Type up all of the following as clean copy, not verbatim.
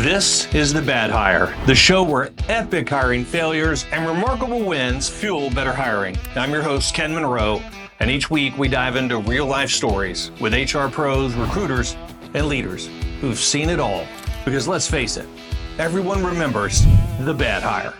This is The Bad Hire, the show where epic hiring failures and remarkable wins fuel better hiring. I'm your host, Ken Monroe, and each week we dive into real-life stories with HR pros, recruiters, and leaders who've seen it all. Because let's face it, everyone remembers the bad hire.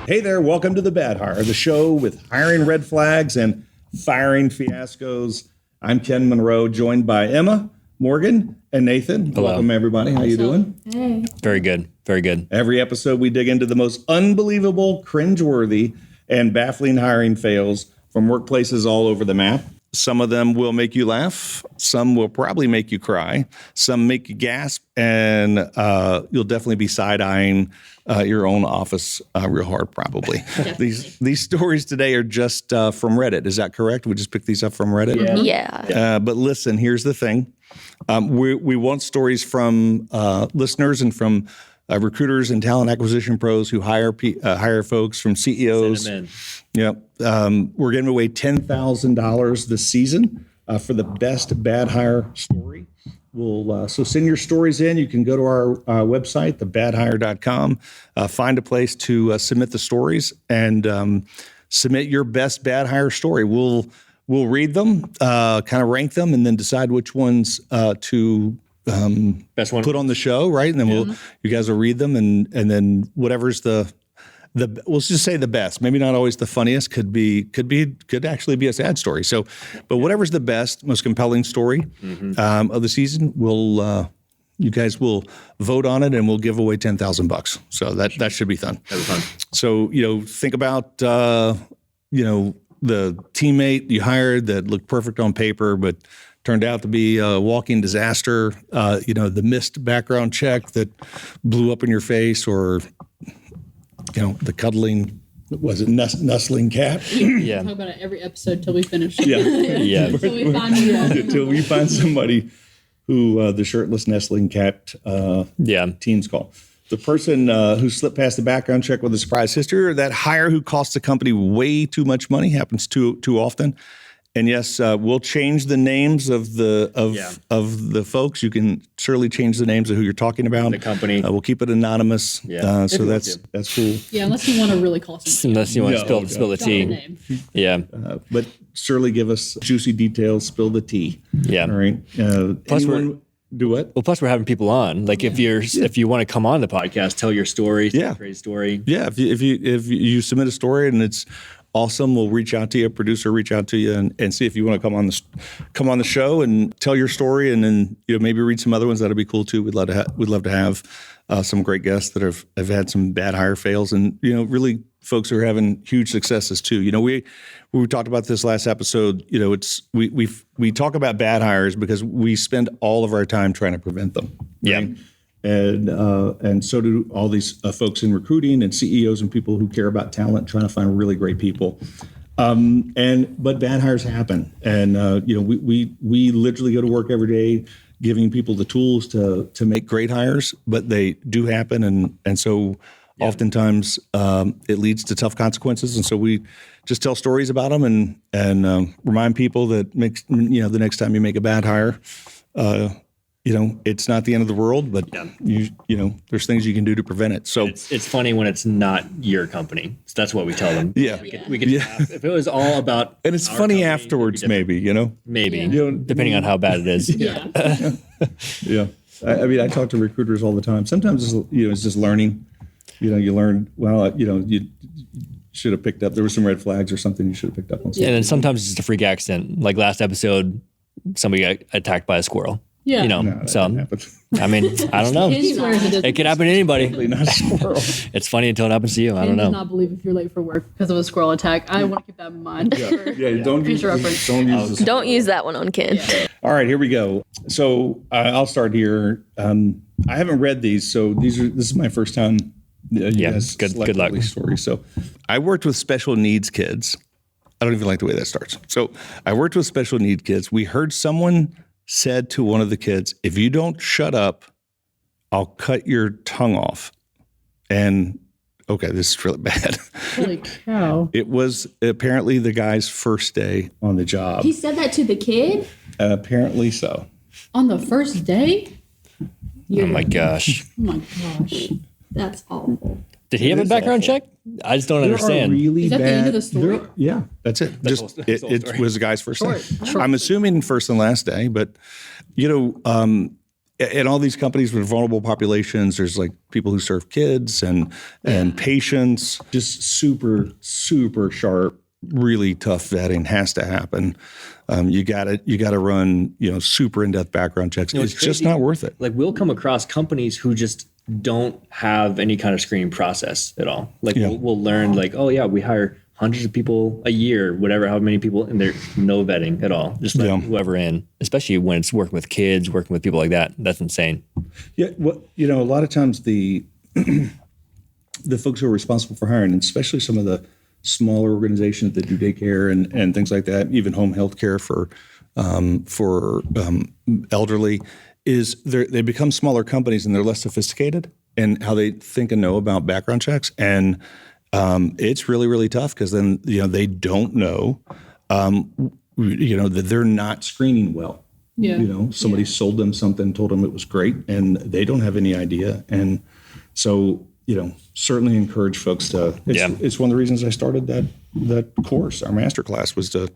Hey there, welcome to The Bad Hire, the show with hiring red flags and firing fiascos. I'm Ken Monroe, joined by Emma, Morgan, and Nathan. Hello. Welcome, everybody. How you doing? Hey. Very good. Very good. Every episode, we dig into the most unbelievable, cringeworthy, and baffling hiring fails from workplaces all over the map. Some of them will make you laugh. Some will probably make you cry. Some make you gasp, and you'll definitely be side-eyeing your own office real hard, probably. These stories today are just from Reddit. Is that correct? We just picked these up from Reddit? Yeah. But listen, here's the thing. We want stories from listeners and from recruiters and talent acquisition pros who hire folks, from CEOs. Send them Yep. We're giving away $10,000 this season for the best bad hire story. So send your stories in. You can go to our website, thebadhire.com, find a place to submit the stories and submit your best bad hire story. We'll read them, kind of rank them, and then decide which ones to Best one. put on the show, right? And then you guys will read them, and then whatever's the we'll just say the best. Maybe not always the funniest. Could actually be a sad story. So, but whatever's the best, most compelling story of the season, you guys will vote on it, and we'll give away $10,000. So that should be fun. That'll be fun. So think about the teammate you hired that looked perfect on paper, but turned out to be a walking disaster. The missed background check that blew up in your face, or the cuddling, was it nuzzling cat? Yeah. Talk about it every episode till we finish. Yeah. Yeah. Until we find you. Until we find somebody who the shirtless nestling cat teens call. The person who slipped past the background check with a surprise history, or that hire who costs the company way too much money, happens too often. And yes, we'll change the names of the folks. You can surely change the names of who you're talking about. The company. We'll keep it anonymous. Yeah. So that's cool. Yeah, unless you want to really call something. Unless you want to spill the Drop the tea. name. Yeah. But surely give us juicy details. Spill the tea. Yeah. All right. Plus do what? Well, plus we're having people on. Like if you want to come on the podcast, tell your story. Tell a great story. Yeah. If you submit a story and it's awesome, we'll reach out to you. A producer reach out to you and see if you want to come on the show and tell your story, and then maybe read some other ones. That'd be cool too. We'd love to have some great guests that have had some bad hire fails, and really folks who are having huge successes too. We talked about this last episode. We talk about bad hires because we spend all of our time trying to prevent them. Right? Yeah. And so do all these folks in recruiting and CEOs and people who care about talent, trying to find really great people. But bad hires happen, and we literally go to work every day giving people the tools to make great hires, but they do happen, and so oftentimes it leads to tough consequences, and so we just tell stories about them and remind people that the next time you make a bad hire. It's not the end of the world, but there's things you can do to prevent it. So it's funny when it's not your company. So that's what we tell them. Yeah. We could laugh. If it was all about, and it's funny afterwards, maybe, maybe Yeah. depending on how bad it is. Yeah. Yeah. I talk to recruiters all the time. Sometimes it's just learning. You learn, you should have picked up. There were some red flags or something you should have picked up on. And then sometimes it's just a freak accident. Like last episode, somebody got attacked by a squirrel. Yeah. No, that didn't happen. I mean, I don't know. He swears it It could happen to anybody. Not a squirrel. It's funny until it happens to you. I don't He does know. not believe if you're late for work because of a squirrel attack. I want to keep that in mind. Don't use Future reference. this. Don't use that one on Ken. All right, here we go. So I'll start here. I haven't read these, so this is my first time. Good luck. These stories. So I worked with special needs kids. I don't even like the way that starts. So I worked with special needs kids. We heard someone said to one of the kids, "If you don't shut up, I'll cut your tongue off." And okay, this is really bad. Holy cow. It was apparently the guy's first day on the job. He said that to the kid Apparently so. On the first day? Oh my gosh. Oh my gosh. That's awful. Did he have a is background awful. check? I just don't There are understand. really Is that the bad, end of the story? Yeah, that's it. That's Just the whole it story. was the guy's first day. Short. I'm assuming first and last day, but you know, in all these companies with vulnerable populations, there's like people who serve kids and patients. Just super sharp, really tough vetting has to happen. You gotta run super in-depth background checks. know, It's it's just crazy. not worth it. Like we'll come across companies who just don't have any kind of screening process at all. Like Yeah. we'll learn like, oh yeah, we hire hundreds of people a year, whatever, how many people, and there's no vetting at all. Just let whoever in, especially when it's working with kids, working with people like that. That's insane. Yeah, well, a lot of times the folks who are responsible for hiring, and especially some of the smaller organizations that do daycare and things like that, even home health care for elderly, is they become smaller companies and they're less sophisticated in how they think and know about background checks. And it's really, really tough because then, they don't know, that they're not screening well. Yeah. Somebody sold them something, told them it was great, and they don't have any idea. And so, certainly encourage folks to. It's one of the reasons I started that course. Our master class was a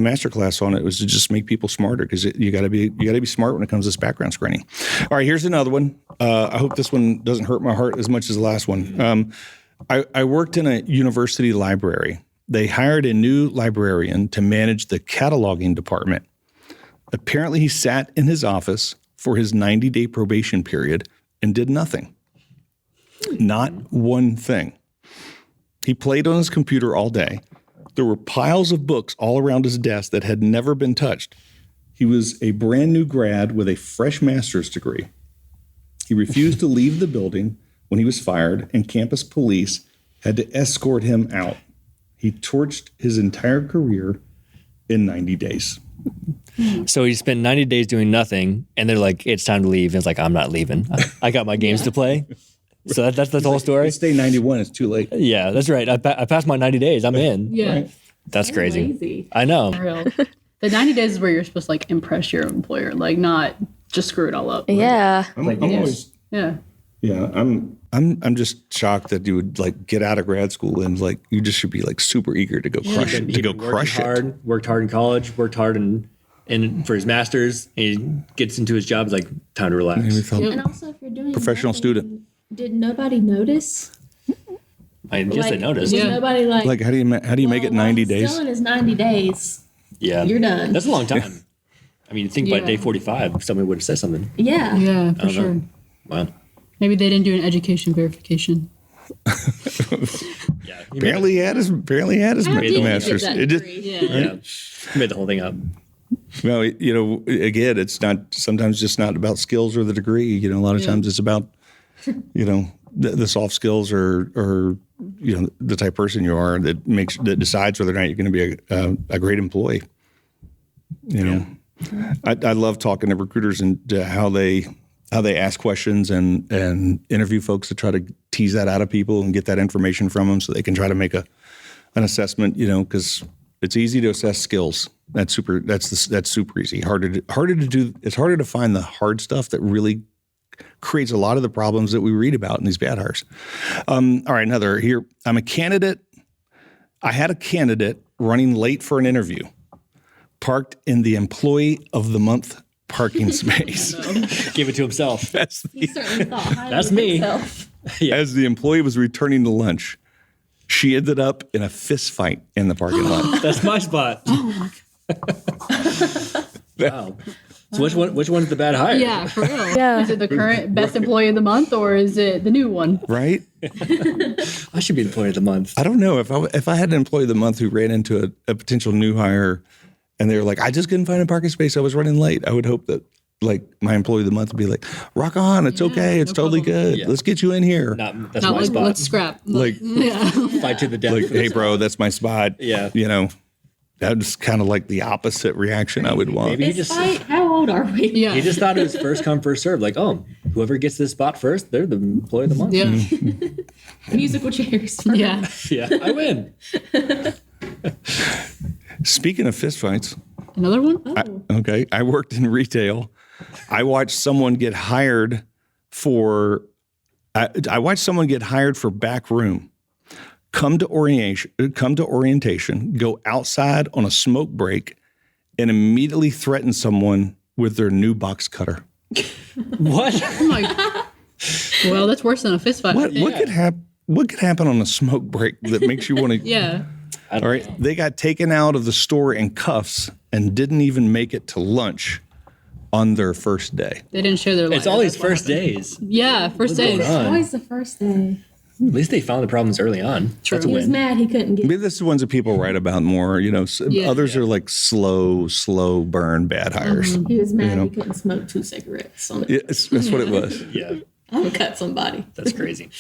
master class on it was to just make people smarter because you got to be smart when it comes to this background screening. All right, here's another one. I hope this one doesn't hurt my heart as much as the last one. I worked in a university library. They hired a new librarian to manage the cataloging department. Apparently, he sat in his office for his 90-day probation period and did nothing. Not one thing. He played on his computer all day. There were piles of books all around his desk that had never been touched. He was a brand new grad with a fresh master's degree. He refused to leave the building when he was fired, and campus police had to escort him out. He torched his entire career in 90 days. So he spent 90 days doing nothing, and they're like, it's time to leave. And it's like, I'm not leaving. I got my games to play. So that's the whole story. Stay 91, it's too late. Yeah, that's right. I passed my 90 days. I'm in. Yeah. Right. That's crazy. Lazy. I know. Real. The 90 days is where you're supposed to like impress your employer, like not just screw it all up. Yeah. I'm always Yeah. I'm just shocked that you would like get out of grad school and like you just should be like super eager to go crush it, He'd been working hard, worked hard in college, worked hard in for his master's, and he gets into his job. It's like time to relax. And also, if you're doing Professional nothing, student. did nobody notice? I guess they noticed. Was nobody like? Like how do you make it 90 days? Still in his 90 days. Yeah, You're done. That's a long time. I mean, think by Yeah. day 45, somebody would have said something. Yeah. Yeah, for sure. Wow. Maybe they didn't do an education verification. Yeah. Apparently he had his master's. It just, Yeah. He made the whole thing up. well, again, it's not sometimes just not about skills or the degree. A lot of times it's about, the soft skills or the type of person you are that decides whether or not you're going to be a great employee. I love talking to recruiters and how they ask questions and interview folks to try to tease that out of people and get that information from them so they can try to make an assessment. Because it's easy to assess skills. That's super easy. Harder to do. It's harder to find the hard stuff that really creates a lot of the problems that we read about in these bad hires. All right, another here. I'm a candidate. I had a candidate running late for an interview, parked in the employee of the month parking space. Give it to himself. He certainly thought highly That's of me. himself. As the employee was returning to lunch, she ended up in a fist fight in the parking lot. That's my spot. Wow. So which one's the bad hire? Yeah, for real. Yeah. Is it the current best employee of the month or is it the new one? Right? I should be employee of the month. I don't know if I had an employee of the month who ran into a potential new hire and they were like, I just couldn't find a parking space. I was running late. I would hope that like my employee of the month would be like, rock on. It's okay. It's no totally problem. good. Yeah. Let's get you in here. That's Not my like spot. let's scrap. Like, Fight to the death. like, hey, bro, that's my spot. Yeah. That's kind of like the opposite reaction I would want. Maybe he It's just fight. How old are we? Yeah. he just thought it was first come first serve. Like, oh, whoever gets this spot first, they're the employee of the month. Yeah. Musical chairs. Yeah. Yeah, I win. Speaking of fistfights, Another one? okay, I worked in retail. I watched someone get hired for. I watched someone get hired for back room. Come to orientation, go outside on a smoke break, and immediately threaten someone with their new box cutter. What? Oh my. Well, that's worse than a fist fight. What could happen? What could happen on a smoke break that makes you want to? Yeah. All right, they got taken out of the store in cuffs and didn't even make it to lunch on their first day. They didn't share their life. It's always first days. Yeah, first days. It's always the first day. At least they found the problems early on. True. That's a He was win. mad he couldn't get. Maybe this is the ones that people write about more. Others are like slow burn bad hires. He was mad he couldn't smoke 2 cigarettes on it. Yeah, that's what it was. Yeah, I would cut somebody. that's crazy.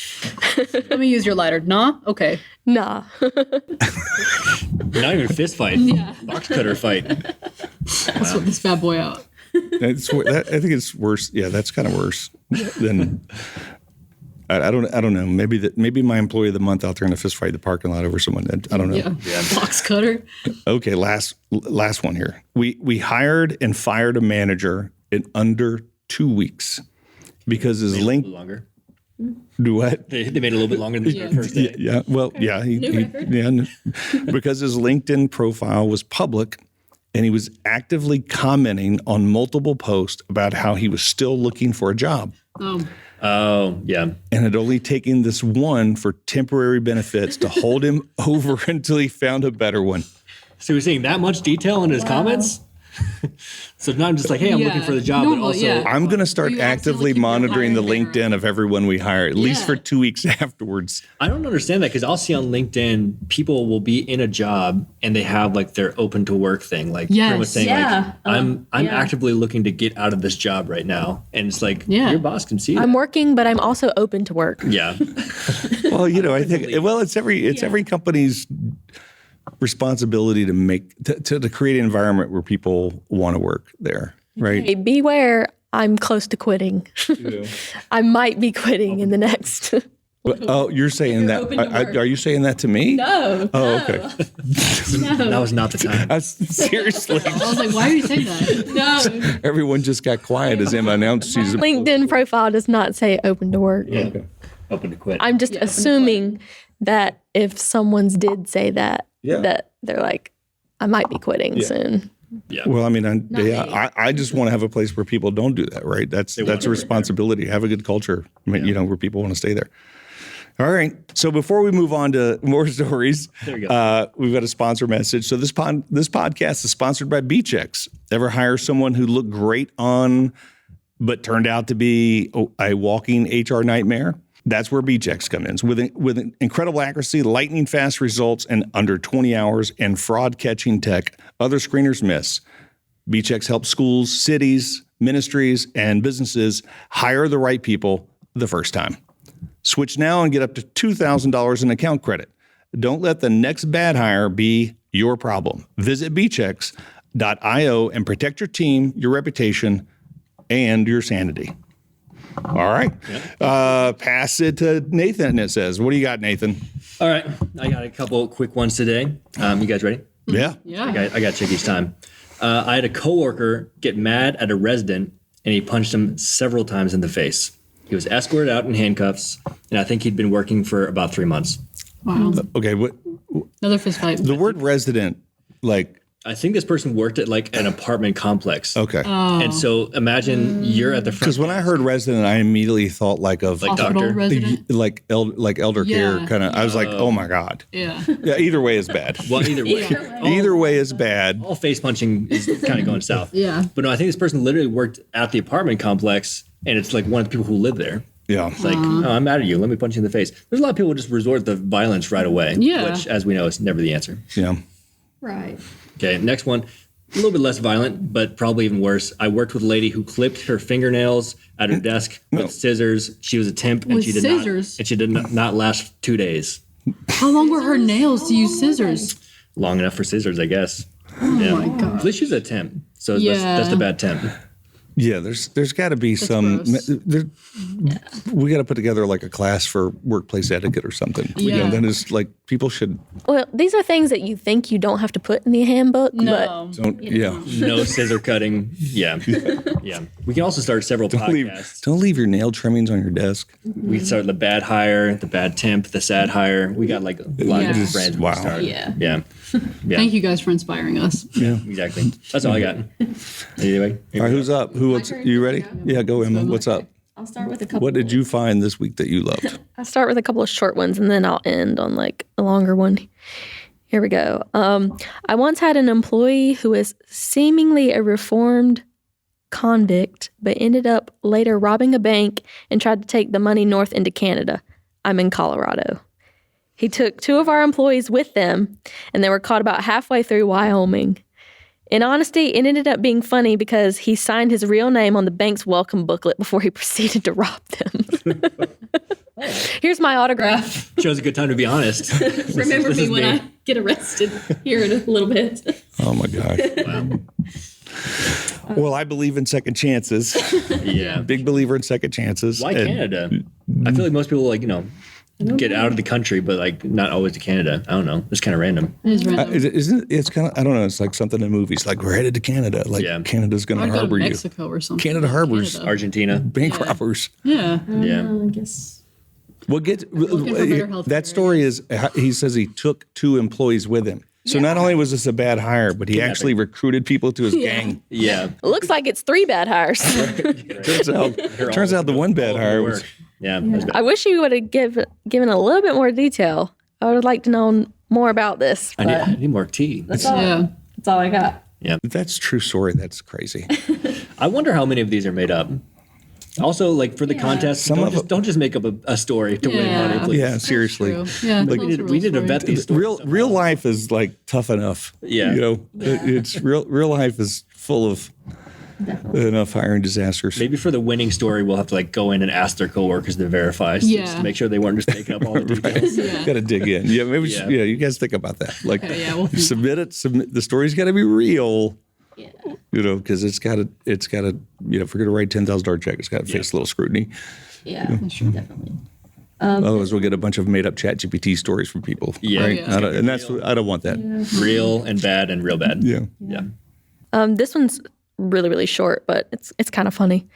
Let me use your lighter. Nah? Okay. Nah. Not even a fist fight. Yeah. Box cutter fight. Let's sort this bad boy out. I think it's worse. Yeah, that's kind of worse than. I don't know. Maybe my employee of the month out there in a fist fight in the parking lot over someone. I don't know. Yeah. Box cutter. Okay, last one here. We hired and fired a manager in under 2 weeks because his link. Longer. Do what? They made it a little bit longer than the first day. Yeah. Well, yeah. Because his LinkedIn profile was public, and he was actively commenting on multiple posts about how he was still looking for a job. Oh, yeah. And had only taken this one for temporary benefits to hold him over until he found a better one. So we're seeing that much detail in his comments? So not just like, hey, I'm looking for the job, Normal, but also yeah. I'm going to start You accidentally actively keep monitoring the hiring LinkedIn of everyone we hire, at least Yeah. for 2 weeks afterwards. I don't understand that because I'll see on LinkedIn people will be in a job and they have like their open to work thing, like Yes. pretty much saying Yeah. like I'm Yeah. actively looking to get out of this job right now, and it's like your boss can see that. I'm working, but I'm also open to work. Yeah, Well, I think it's every company's responsibility to make to create an environment where people want to work there, right? Hey, beware, I'm close to quitting. I might be quitting in the next. Oh, you're saying that? open to work. Are you saying that to me? No. Oh, okay. that was not the time. Seriously, I was like, why are you saying that? No. everyone just got quiet as Emma announced she's. LinkedIn profile does not say open to work. Yeah, open to quit. I'm just assuming that if someone's did say that, that they're like, I might be quitting soon. Yeah. Well, I mean, I just want to have a place where people don't do that, right? That's a responsibility. Have a good culture, where people want to stay there. All right. So before we move on to more stories, There you go. we've got a sponsor message. So this podcast is sponsored by B-Checks. Ever hire someone who looked great on, but turned out to be a walking HR nightmare? That's where B-Checks come in. So with incredible accuracy, lightning fast results in under 20 hours, and fraud catching tech other screeners miss. B-Checks helps schools, cities, ministries, and businesses hire the right people the first time. Switch now and get up to $2,000 in account credit. Don't let the next bad hire be your problem. Visit bchecks.io and protect your team, your reputation, and your sanity. All right. Pass it to Nathan, it says. What do you got, Nathan? All right, I got a couple quick ones today. You guys ready? Yeah. Yeah. I got to check each time. I had a coworker get mad at a resident, and he punched him several times in the face. He was escorted out in handcuffs, and I think he'd been working for about 3 months. Wow. Okay. Another fist fight. The word resident, like, I think this person worked at like an apartment complex. okay. And so imagine you're at the front. Because when I heard resident, I immediately thought like Hospital doctor. resident. like elder care Yeah. kind of. I was like, oh my god. Yeah. Yeah. Either way is bad. Well, either way. Either way is bad. All face punching is kind of going south. Yeah. But no, I think this person literally worked at the apartment complex, and it's like one of the people who live there. Yeah. It's like, oh, I'm mad at you. Let me punch you in the face. There's a lot of people who just resort to violence right away. Yeah. Which, as we know, is never the answer. Yeah. Right. Okay, next one. A little bit less violent, but probably even worse. I worked with a lady who clipped her fingernails at her desk with scissors. She was a temp, and With she did scissors? not. And she did not last 2 days. How long were her nails to use scissors? Long enough for scissors, I guess. Oh my God. At least she's a temp, so Yeah. that's the bad temp. Yeah, there's got to be some. We got to put together like a class for workplace etiquette or something. Yeah. Then it's like people should Well, these are things that you think you don't have to put in the handbook, No. don't. Yeah, No scissor cutting. Yeah. Yeah. We can also start several podcasts. don't leave your nail trimmings on your desk. We can start the bad hire, the bad temp, the sad hire. We got like a lot of different brands we Wow. can start. Yeah. Yeah. Yeah. Thank you guys for inspiring us. Yeah. Exactly. That's all I got. Anyway. All right, who's up? You ready? Yeah, go Emma. What's up? I'll start with a couple. What did you find this week that you loved? I'll start with a couple of short ones and then I'll end on like a longer one. Here we go. I once had an employee who was seemingly a reformed convict, but ended up later robbing a bank and tried to take the money north into Canada. I'm in Colorado. He took 2 of our employees with them, and they were caught about halfway through Wyoming. In honesty, it ended up being funny because he signed his real name on the bank's welcome booklet before he proceeded to rob them. Here's my autograph. Shows a good time to be honest. Remember This me is when I get arrested here in a little bit. Oh my gosh. Well, I believe in second chances. Yeah. Big believer in second chances. Why And Canada? I feel like most people get out of the country, but like not always to Canada. I don't know. It's kind of random. It is random. It's kind of, I don't know, it's like something in movies, like we're headed to Canada. Like Canada's going I'd to go to harbor you. Mexico or something. Canada harbors Canada. Argentina. bank robbers. Yeah. Yeah. I guess. Well, Looking for better health that care. story is, he says he took 2 employees with him. So not only was this a bad hire, but he actually recruited people to his gang. Yeah. Looks like it's 3 bad hires. Turns out the one bad hire was. Yeah. That's bad. I wish you would have given a little bit more detail. I would like to know more about this. I need more tea. That's all. Yeah. That's all I got. That's true story. That's crazy. I wonder how many of these are made up. Also, like for the contest, don't just make up a story to win money, please. Yeah, seriously. True. Yeah. Like we need to vet these stories. Real life is like tough enough. Yeah. You know, it's real life is full of enough hiring disasters. Maybe for the winning story, we'll have to like go in and ask their coworkers to verify, just to make sure they weren't just making up all the details. Got to dig in. Yeah, maybe. You guys think about that. Like, we'll submit it. The story's got to be real. Yeah. You know, because it's got to. If we're going to write $10,000 check, it's got to face a little scrutiny. Yeah. Definitely. Otherwise, we'll get a bunch of made up ChatGPT stories from people. Yeah. Right? Yeah. And that's I don't want that. Real and bad and real bad. Yeah. Yeah. This one's really, really short, but it's kind of funny.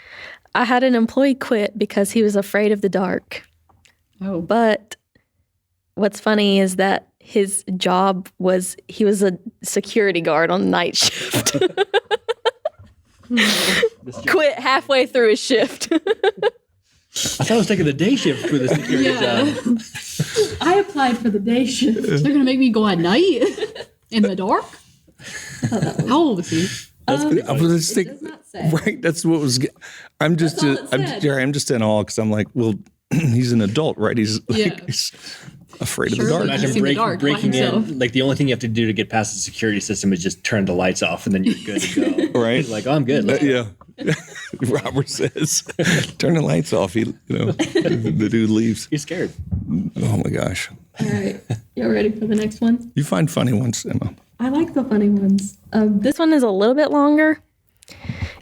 I had an employee quit because he was afraid of the dark. Oh. But what's funny is that his job was he was a security guard on night shift. Quit halfway through his shift. I thought I was taking the day shift for the security job. I applied for the day shift. They're going to make me go at night in the dark? How old is he? Does not say. Right. That's what was. I'm just. all it said. Jerry, I'm just in awe because I'm like, well, he's an adult, right? He's like, he's afraid of the dark. He's Imagine in the dark by breaking himself. in. Like the only thing you have to do to get past the security system is just turn the lights off, and then you're good to go. Right. He's like, oh, I'm good. Let's go. Yeah. Robert says, turn the lights off. The dude leaves. He's scared. Oh my gosh. All right. Y'all ready for the next one? You find funny ones, Emma. I like the funny ones. This one is a little bit longer.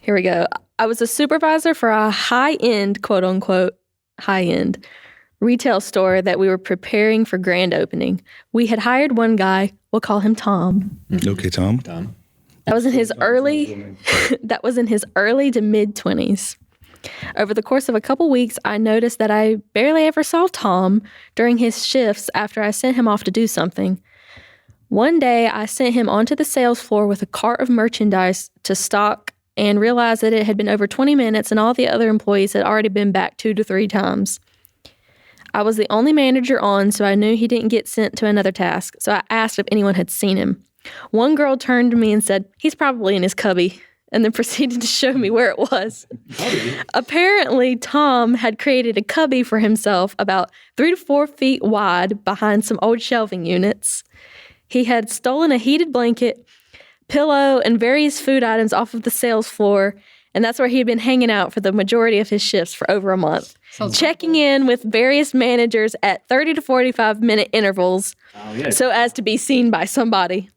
Here we go. I was a supervisor for a high-end, quote-unquote, high-end retail store that we were preparing for grand opening. We had hired one guy. We'll call him Tom. Okay, Tom. That was in his early to mid-20s. Over the course of a couple weeks, I noticed that I barely ever saw Tom during his shifts after I sent him off to do something. One day, I sent him onto the sales floor with a cart of merchandise to stock and realized that it had been over 20 minutes and all the other employees had already been back 2 to 3 times. I was the only manager on, so I knew he didn't get sent to another task, so I asked if anyone had seen him. One girl turned to me and said, "He's probably in his cubby," and then proceeded to show me where it was. Apparently, Tom had created a cubby for himself about 3 to 4 feet wide behind some old shelving units. He had stolen a heated blanket, pillow, and various food items off of the sales floor, and that's where he had been hanging out for the majority of his shifts for over a month. Checking in with various managers at 30 to 45-minute intervals so as to be seen by somebody.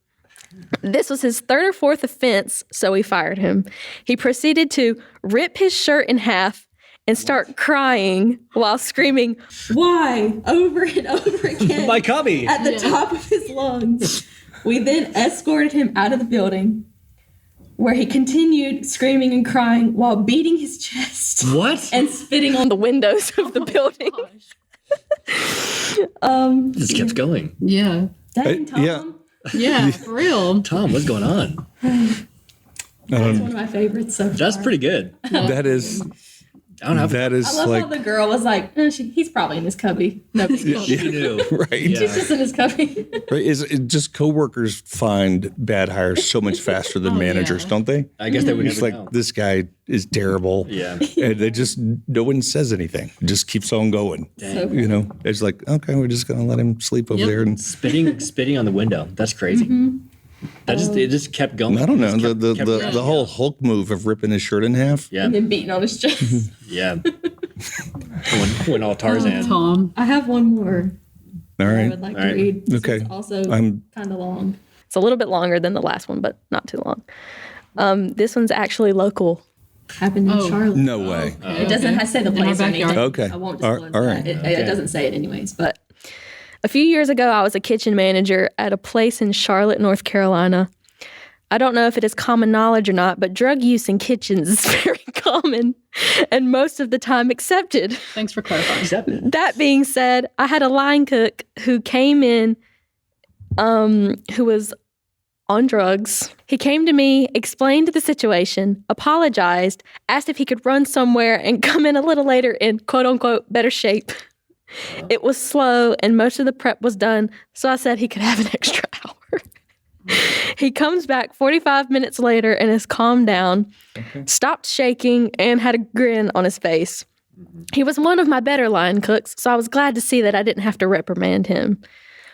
This was his third or fourth offense, so we fired him. He proceeded to rip his shirt in half and start crying while screaming, Why? Over and over again. My cubby. At the top of his lungs. We then escorted him out of the building, where he continued screaming and crying while beating his chest What? and spitting on on the windows of the building. Just kept going. Yeah. Dang, Tom. yeah. Yeah, for real. Tom, what's going on? That's one of my favorites so far. That's pretty good. That is I don't have that is I love like how the girl was like, he's probably in his cubby. No, big deal. You knew. right. Yeah. He's just in his cubby. Right. Is it just coworkers find bad hires so much faster than managers, yeah. don't they? I guess they would It's never like know. this guy is terrible. Yeah. And they just no one says anything. Just keeps on going. So You know, it's like, okay, we're just gonna let him sleep over there and Spitting on the window. That's crazy. That it just kept going. I don't know. It just The kept the whole Hulk move of ripping his shirt in half. Yeah. and then beating on his chest. Yeah. when all Tarzan. Tom. I have one more All I right. would like All to right. read. This Okay. is also I'm kind of long. It's a little bit longer than the last one, but not too long. This one's actually local. Happened in Charlotte. no way. It doesn't say the In our place or backyard. anything. Okay. I won't All disclose right. that. Okay. It doesn't say it anyways, but A few years ago, I was a kitchen manager at a place in Charlotte, North Carolina. I don't know if it is common knowledge or not, but drug use in kitchens is very common and most of the time accepted. Thanks for clarifying. That being said, I had a line cook who came in who was on drugs. He came to me, explained the situation, apologized, asked if he could run somewhere and come in a little later in quote unquote better shape. It was slow and most of the prep was done, so I said he could have an extra hour. He comes back 45 minutes later and has calmed down, stopped shaking, and had a grin on his face. He was one of my better line cooks, so I was glad to see that I didn't have to reprimand him.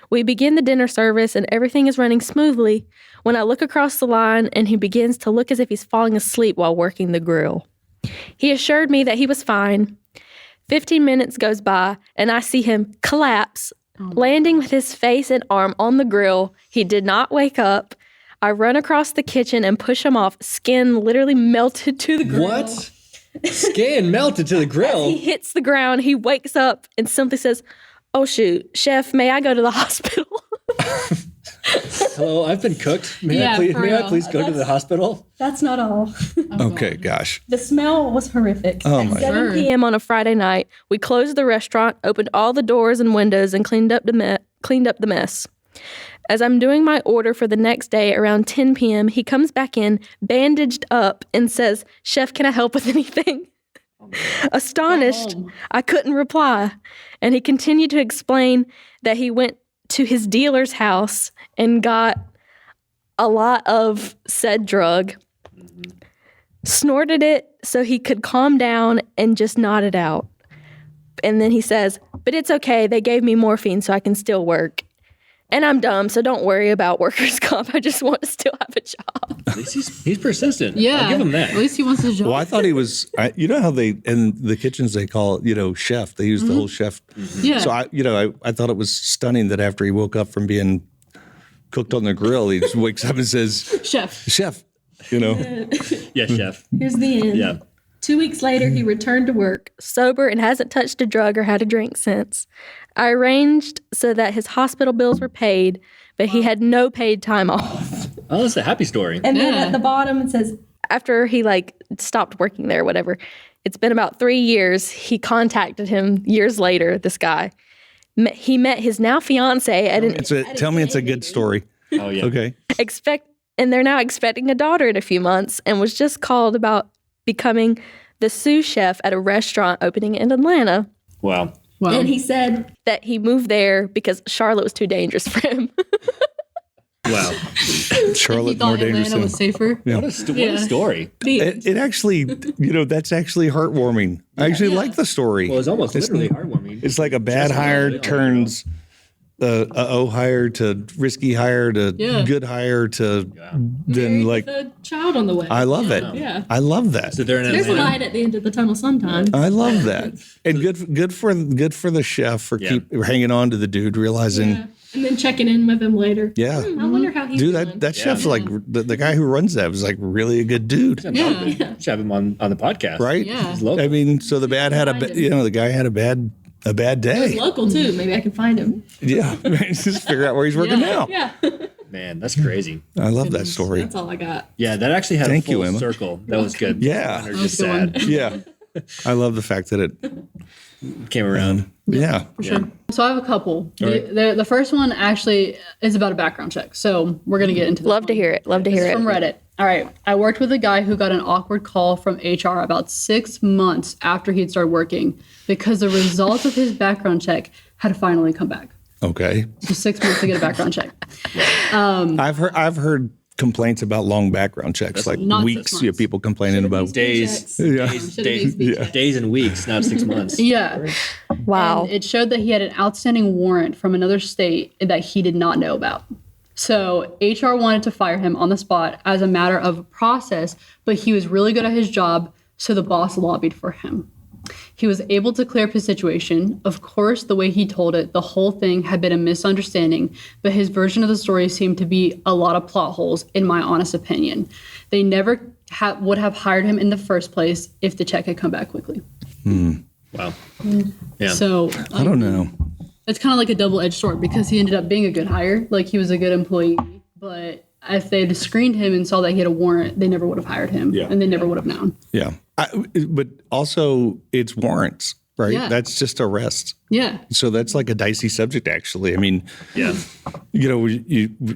We begin the dinner service and everything is running smoothly when I look across the line and he begins to look as if he's falling asleep while working the grill. He assured me that he was fine. 15 minutes goes by and I see him collapse, landing with his face and arm on the grill. He did not wake up. I run across the kitchen and push him off. Skin literally melted to the grill. What? Skin melted to the He grill. hits the ground. He wakes up and simply says, "Oh shoot, chef, may I go to the hospital?" Hello, I've been cooked. May Yeah, I please, for may I real. please go to the hospital? that's not all. Okay, gosh. The smell was horrific. Oh, At my 7 Word. p.m. p.m. on a Friday night, we closed the restaurant, opened all the doors and windows, and cleaned up the mess. As I'm doing my order for the next day around 10 p.m., he comes back in, bandaged up, and says, "Chef, can I help with anything?" Astonished, I couldn't reply. And he continued to explain that he went to his dealer's house and got a lot of said drug, snorted it so he could calm down and just nodded out. And then he says, "But it's okay. They gave me morphine so I can still work. And I'm dumb, so don't worry about workers' comp. I just want to still have a job." At least he's persistent. Yeah. I'll give him that. At least he wants his job. Well, I thought he was. You know how they in the kitchens they call chef. They use the whole chef. Yeah. So I thought it was stunning that after he woke up from being cooked on the grill, he just wakes up and says, Chef. "Chef." Yes, chef. Here's the end. Yeah. 2 weeks later, he returned to work. Sober and hasn't touched a drug or had a drink since. I arranged so that his hospital bills were paid, but he had no paid time off. Oh, that's a happy story. And then Yeah. at the bottom, it says, After he stopped working there or whatever, it's been about 3 years. He contacted him years later, this guy. He met his now fiance at an Tell me it's a good story. Oh, yeah. Okay. and they're now expecting a daughter in a few months, and was just called about becoming the sous chef at a restaurant opening in Atlanta. Wow. Well, and he said, That he moved there because Charlotte was too dangerous for him. Wow. he Charlotte more thought dangerous. Atlanta was safer. What a story. It actually, that's actually heartwarming. I actually like the story. Well, it's almost literally heartwarming. It's like a bad hire turns hire to risky hire to good hire to then like the child on the way. I love it. Yeah. I love that. So they're in There's a Atlanta. light at the end of the tunnel sometimes. I love that. And good for the chef for keep hanging on to the dude, realizing Yeah. And then checking in with him later. Yeah. I wonder how he's dude, doing. that chef's like the guy who runs that was like really a good dude. Should have him on the podcast. Right? Yeah. He's local. I mean, so the guy had a bad day. He's local too. Maybe I can find him. Yeah. Just figure out where he's working now. Yeah. Man, that's crazy. I love that story. That's all I got. Yeah, that actually had Thank a full you, Emma. circle. That was good. Yeah. Or just That was a good sad. Yeah. I love the fact that it Came around. yeah. For sure. So I have a couple. The first one actually is about a background check. So we're going to get into this Love to one. hear it. Love to hear It's it. from Reddit. All right. I worked with a guy who got an awkward call from HR about 6 months after he had started working because the results of his background check had finally come back. Okay. So 6 months to get a background check. I've heard complaints about long background checks, like not 6 weeks. months. You have people complaining about Days, Yeah. days and weeks, not 6 months. Yeah. Wow. And it showed that he had an outstanding warrant from another state that he did not know about. So HR wanted to fire him on the spot as a matter of process, but he was really good at his job, so the boss lobbied for him. He was able to clear up his situation. Of course, the way he told it, the whole thing had been a misunderstanding, but his version of the story seemed to be a lot of plot holes, in my honest opinion. They never would have hired him in the first place if the check had come back quickly. Wow. Yeah. So I don't know. it's kind of like a double-edged sword because he ended up being a good hire, like he was a good employee, but if they'd screened him and saw that he had a warrant, they never would have hired him, and they never would have known. Yeah. But also it's warrants, right? Yeah. That's just arrest. Yeah. So that's like a dicey subject, actually. I mean, Yeah. you know,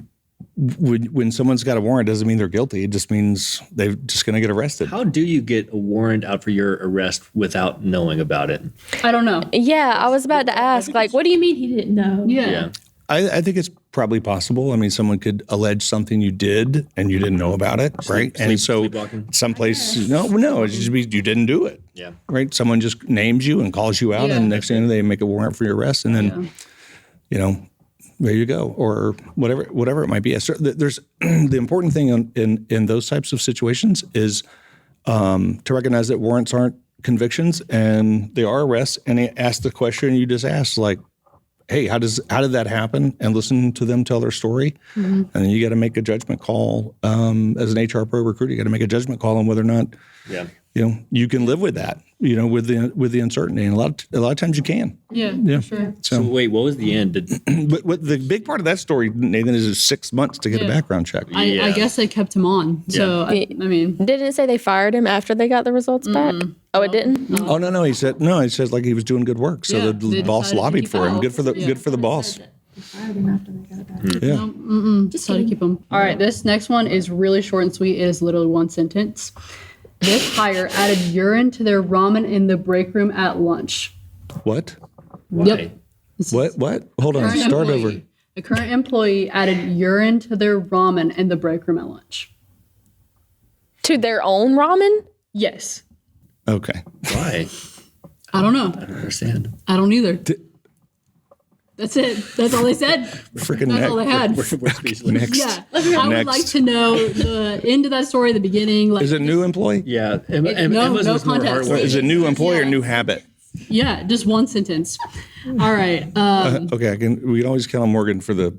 when someone's got a warrant, doesn't mean they're guilty. It just means they're just going to get arrested. How do you get a warrant out for your arrest without knowing about it? I don't know. Yeah, I was about to ask, like, What do you mean he didn't know? Yeah. I think it's probably possible. I mean, someone could allege something you did and you didn't know about it, right? And so sleepwalking? someplace, no, it just means you didn't do it. Yeah. Right? Someone just names you and calls you out, Yeah. and next thing they make a warrant for your arrest, and then, you know, there you go, or whatever it might be. There's the important thing in those types of situations is to recognize that warrants aren't convictions and they are arrests, and they ask the question you just asked, like, hey, how did that happen? And listen to them tell their story. And then you got to make a judgment call as an HR pro recruiter. You got to make a judgment call on whether or not you can live with that. With the uncertainty, and a lot of times you can. Yeah. For sure. So wait, what was the end? But what the big part of that story, Nathan, is 6 months to get a background check. I guess they kept him on. So, I mean, didn't it say they fired him after they got the results back? Oh, it didn't? Oh no, he said like he was doing good work. So Yeah, the they boss decided to lobbied keep for him. him. Good for the boss. Fired him after they got it back. Yeah. just try to keep him. All right. This next one is really short and sweet. It is literally one sentence. This hire added urine to their ramen in the break room at lunch. What? Why? Yep. What? Hold on. Current Start employee. over. A current employee added urine to their ramen in the break room at lunch. To their own ramen? Yes. Okay. Why? I don't know. I don't understand. I don't either. That's it. That's all they said. Freaking That's all they had. We're speechless. next. Yeah. I would Next. like to know the end of that story, the beginning. Like, Is it a new employee? Yeah. no Emma's was more context. heartwarming. Is it a new employee or new habit? yeah, just one sentence. All right. Okay, we can always count on Morgan for the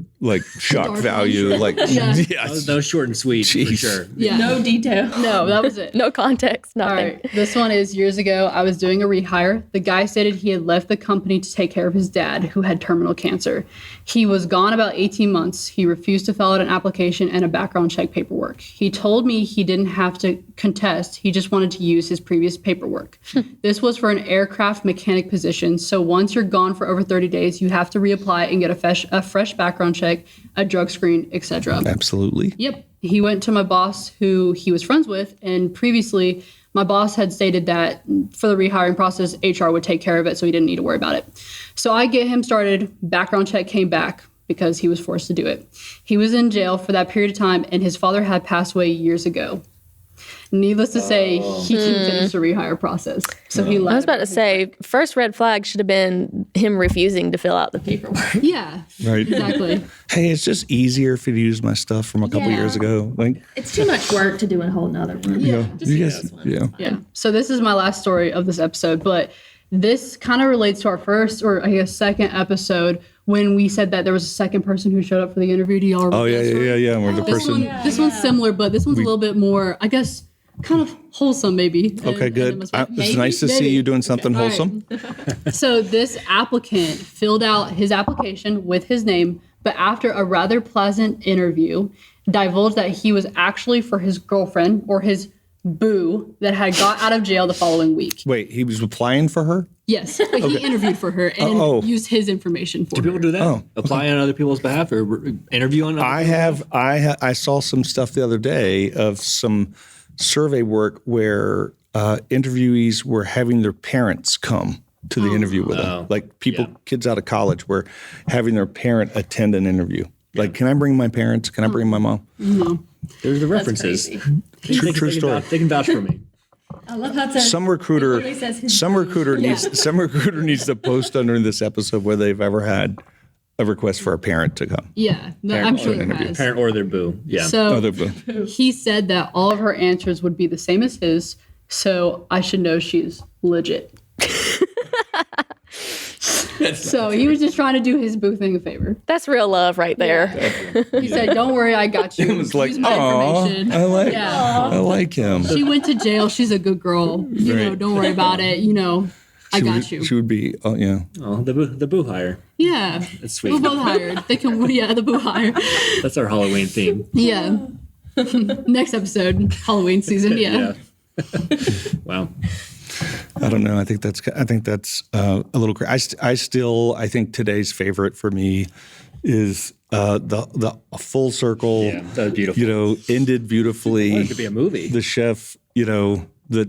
shock Dark value. one. Yeah. Yes. That was short and sweet for Jeez. sure. Yeah. No detail. No, that was it. No context, All nothing. right. This one is years ago. I was doing a rehire. The guy stated he had left the company to take care of his dad, who had terminal cancer. He was gone about 18 months. He refused to fill out an application and a background check paperwork. He told me he didn't have to contest. He just wanted to use his previous paperwork. This was for an aircraft mechanic position. So once you're gone for over 30 days, you have to reapply and get a fresh background check, a drug screen, etc. Absolutely. Yep. He went to my boss, who he was friends with, and previously my boss had stated that for the rehiring process, HR would take care of it, so he didn't need to worry about it. So I get him started. Background check came back because he was forced to do it. He was in jail for that period of time, and his father had passed away years ago. Needless to say, he didn't finish the rehire process. So he left. I was about to say, first red flag should have been him refusing to fill out the paperwork. Yeah. Right. Exactly. Hey, it's just easier if you use my stuff from a couple Yeah. years ago. Like, It's too much work to do a whole nother one. you know, Just you do guys, those ones. yeah. Yeah. So this is my last story of this episode, but this kind of relates to our first, or I guess second episode, when we said that there was a second person who showed up for the interview. Do y'all remember Oh yeah, that yeah, story? yeah, yeah. Where the This person. this one's similar, but this one's a little bit more, I guess, kind of wholesome, maybe. Okay, good. It's nice to see Maybe. you doing something All right. wholesome. So this applicant filled out his application with his name, but after a rather pleasant interview, divulged that he was actually for his girlfriend or his boo that had got out of jail the following week. Wait, he was applying for her? Yes, but he interviewed for her and used his information for Do people her. do that? Apply on other people's behalf or interview on other I saw some stuff the other day of some survey work where interviewees were having their parents come to the interview with them. Like kids out of college were having their parent attend an interview. Like, can I bring my parents? Can I bring my mom? There's the references. True story. They can vouch for me. I love how it says. Some recruiter literally says his needs to post under this episode where they've ever had a request for a parent to come. Yeah, no, I'm sure there has. Parent or their boo. Yeah. So Other boo. he said that all of her answers would be the same as his, so I should know she's legit. So he was just trying to do his boo thing a favor. That's real love right there. He said, "Don't worry, I got you." It was like, Use my oh, information. I like him. She went to jail. She's a good girl. You know, don't worry about it. You know, I got you. She would be, oh yeah. Oh, the boo hire. Yeah, That's sweet. we're both hired. They can, the boo hire. That's our Halloween theme. Yeah. Next episode, Halloween season. Yeah. Wow. I don't know. I think that's a little crazy. I think today's favorite for me is the full circle. Yeah, that was beautiful. You know, ended beautifully. It could be a movie. The chef, you know, the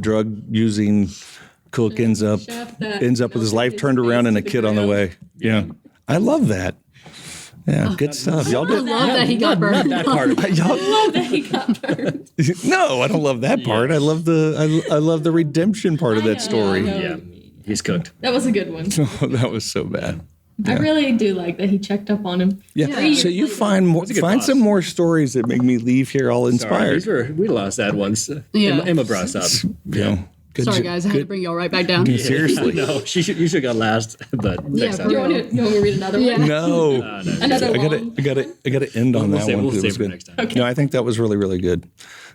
drug using cook ends up with his life turned around and a kid on the way. Yeah, I love that. Yeah, good stuff. Y'all I did. love that he got burned. That part of it. Y'all, He got burned. no, I don't love that part. I love the redemption part of that story. Yeah. He's cooked. That was a good one. Oh, that was so bad. I really do like that he checked up on him. Yeah. So you find good find boss. some more stories that make me leave here all inspired. We lost that once. Yeah. Emma brought us up. You know, good Sorry, jo- guys. I had to bring y'all right back down. Seriously. No, you should have got last, but next time. You want me to read another Yeah. one? No, Another I one. gotta end on that one. We'll 'cause it save was for good. next time. No, I think that was really, really good.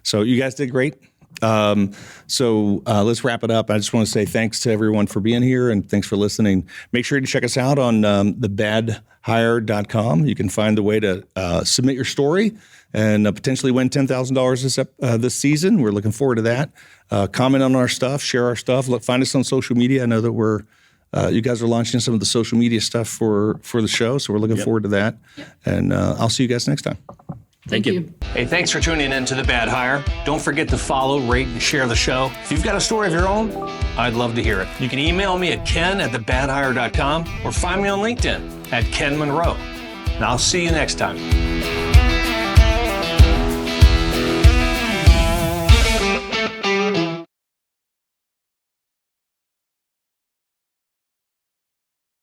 So you guys did great. So let's wrap it up. I just want to say thanks to everyone for being here and thanks for listening. Make sure to check us out on thebadhire.com. You can find the way to submit your story and potentially win $10,000 this season. We're looking forward to that. Comment on our stuff, share our stuff. Find us on social media. I know that you guys are launching some of the social media stuff for the show, so we're looking forward to that. And I'll see you guys next time. Thank you. Hey, thanks for tuning in to The Bad Hire. Don't forget to follow, rate, and share the show. If you've got a story of your own, I'd love to hear it. You can email me at ken@thebadhire.com or find me on LinkedIn at Ken Monroe. And I'll see you next time.